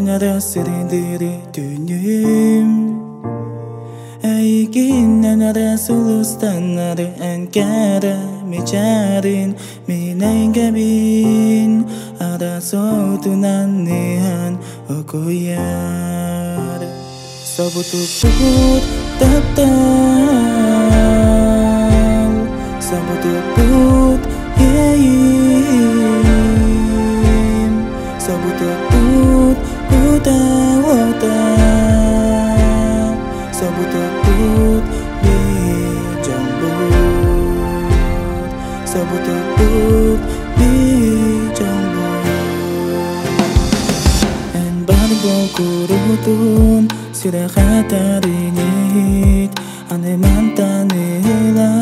nada sendiri dünyum. Aikin nada sulustan ada angkara mecarin minai gabin ada suatu nanihan okoyar sabutuput taptal sabutuput yeim sabutuput utawata sabutuput di jambut sabutuput di jambut en bargo kurutun sudah kata ringit ane mantanila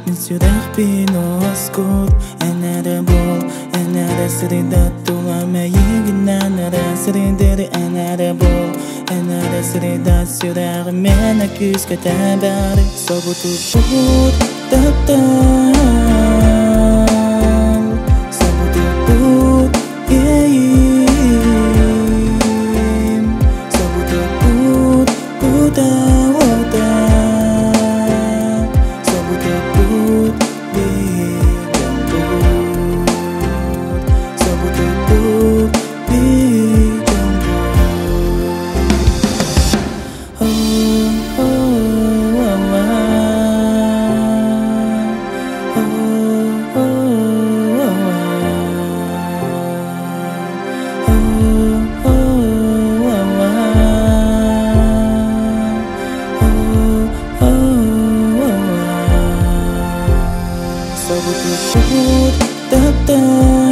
min sudah pinoskut another ball another serindat tua mayigin another serindiri another ball another serindat sudah menakis katabari sabutuput taptal sabutuput yeim sabutuput kutawata sabutuput di jambut sabutuput di jambut oh oh oh oh oh sabutuput taptal